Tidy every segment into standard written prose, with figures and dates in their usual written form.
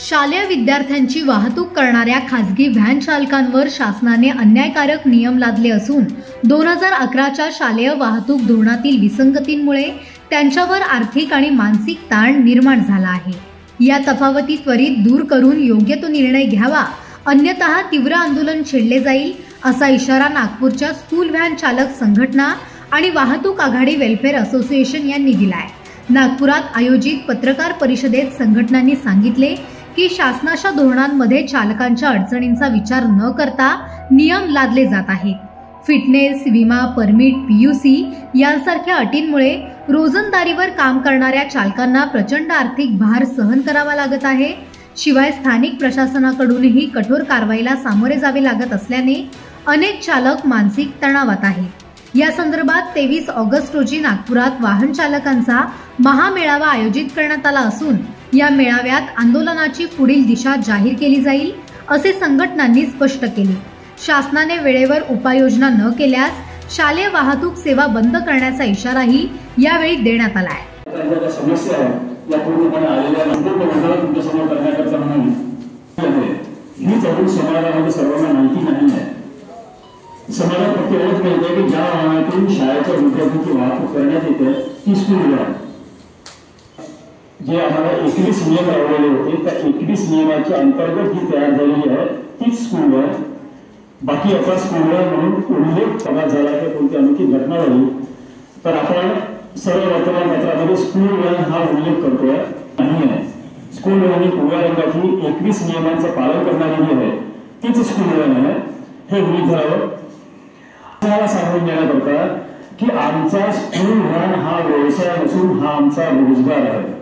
शालेय विद्यार्थ्यांची वाहतूक करणाऱ्या खासगी व्हॅन चालकांवर शासनाने अन्यायकारक नियम लादले असून 2011च्या शालेय वाहतूक धोरणातील विसंगतींमुळे त्यांच्यावर आर्थिक आणि मानसिक ताण निर्माण झाला आहे। या तफावती त्वरित दूर करून योग्य तो निर्णय घ्यावा, अन्यथा तीव्र आंदोलन छेडले जाईल, असा इशारा नागपूरच्या स्कूल व्हॅन चालक संघटना आणि वाहतूक आघाडी वेलफेअर असोसिएशन यांनी दिला आहे। नागपुरात आयोजित पत्रकार परिषदेत संघटनांनी सांगितले की शासनाच्या धोरणांमध्ये चालकांच्या अडचणींचा विचार न करता नियम लादले जात आहेत। फिटनेस, विमा, परमिट, पीयूसी यांसारख्या अटींमुळे रोजंदारीवर काम करणाऱ्या चालकांना प्रचंड आर्थिक भार सहन करावा लागत आहे। शिवाय स्थानिक प्रशासनाकडूनही कठोर कारवाईला सामोरे जावे लागत असल्याने अनेक चालक मानसिक तणावात आहेत। या संदर्भात 23 ऑगस्ट रोजी नागपुरात वाहन चालकांचा महामेळावा आयोजित करण्यात आला असून या मेळाव्यात आंदोलनाची पुढील दिशा जाहीर केली जाईल, असे संघटनांनी स्पष्ट केले। शासनाने वेळेवर उपाययोजना न केल्यास शालेय वाहतूक सेवा बंद करण्याचा इशाराही यावेळी देण्यात आला आहे। समस्या या पूर्णपणे आलेल्या नंतर तुमच्या समोर करण्याकरता म्हणून ही जरूर समाजामध्ये सर्वांना माहिती नाही आहे। समाजात फक्त एवढंच माहिती आहे की ज्या वाहनातून शाळेच्या विद्यार्थ्यांची वाहतूक करण्यात येते ती स्कूल व्हॅन, जे आम्हाला 21 नियम लावलेले होते त्या 21 नियमाच्या अंतर्गत जी तयार झालेली आहे तीच स्कूल व्हॅन। बाकी आता स्कूल व्हॅन म्हणून उल्लेख करण्यात झाला की कोणती अनोखी घटना झाली तर आपण सर्व वर्तमानपत्रामध्ये स्कूल व्हॅन हा उल्लेख करतोय नाही आहे। स्कूल व्हॅन ही पिवळ्या रंगाची 21 नियमांचं पालन करणारी जी आहे तीच स्कूल व्हॅन आहे। हे गृहीत धरावं। आपल्याला सांगून देण्याकरता की आमचा स्कूल व्हॅन हा व्यवसाय नसून हा आमचा रोजगार आहे,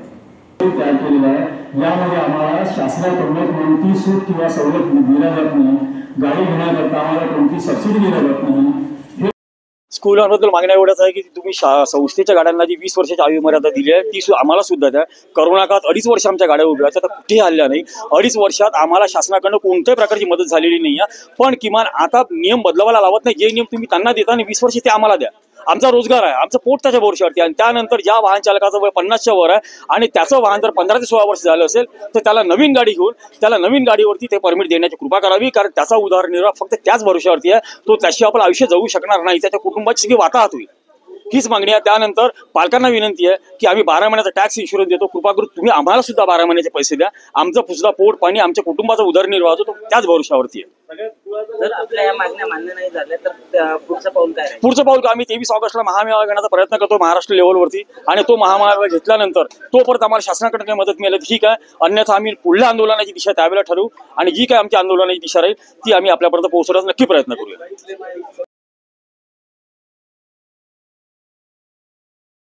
तयार केलेला आहे। यामध्ये आम्हाला शासनाकडून कोणती सूट किंवा सवलत दिल्या जात नाही, गाडी घेण्याकरता आम्हाला कोणती सबसिडी दिल्या जात नाही। स्कूल व्हॅनबद्दल मागण्या एवढ्याच आहे की तुम्ही संस्थेच्या गाड्यांना जी 20 वर्षाची आयु मर्यादा दिली आहे ती आम्हाला सुद्धा द्या। करोना काळात 2.5 वर्ष आमच्या गाड्या उभ्या आहेत, आता कुठेही हल्ल्या नाही। 2.5 वर्षात आम्हाला शासनाकडून कोणत्याही प्रकारची मदत झालेली नाही आहे, पण किमान आता नियम बदलावायला लावत नाही। जे नियम तुम्ही त्यांना देता आणि 20 वर्ष ते आम्हाला द्या। आमचा रोजगार आहे, आमचं पोट त्याच्या भरोश्यावरती आणि त्यानंतर ज्या वाहन चालकाचं वय 50च्या वर आहे आणि त्याचं वाहन जर 15 ते 16 वर्ष झालं असेल तर त्याला नवीन गाडी घेऊन त्याला नवीन गाडीवरती ते परमिट देण्याची कृपा करावी, कारण त्याचा उदरनिर्वाह फक्त त्याच भरोश्यावरती आहे। तो त्याशिवाय आपलं आयुष्य जगू शकणार नाही, त्याच्या कुटुंबाची सगळी वाताहत होईल। हीच मागणी आहे। त्यानंतर पालकांना विनंती आहे की आम्ही 12 महिन्याचा टॅक्स इन्शुरन्स देतो, कृपा करून तुम्ही आम्हाला सुद्धा 12 महिन्याचे पैसे द्या। आमचं सुद्धा पोट पाणी आमच्या कुटुंबाचा उदरनिर्वाह होतो त्याच भरोश्यावरती आहे। जर आपल्या या मागण्या मान्य नाही झाल्या तर पुढचं पाऊल काय आहे? पुढचं पाऊल आम्ही 23 ऑगस्टला महामेळावा घेण्याचा प्रयत्न करतो महाराष्ट्र लेव्हलवरती, आणि तो महामेळावा घेतल्यानंतर तोपर्यंत आम्हाला शासनाकडे काही मदत मिळाली ठीक आहे, अन्यथा आम्ही पुढल्या आंदोलनाची दिशा त्यावेळेला ठरवू आणि जी काय आमची आंदोलनाची दिशा राहील ती आम्ही आपल्यापर्यंत पोहोचवण्याचा नक्की प्रयत्न करूया।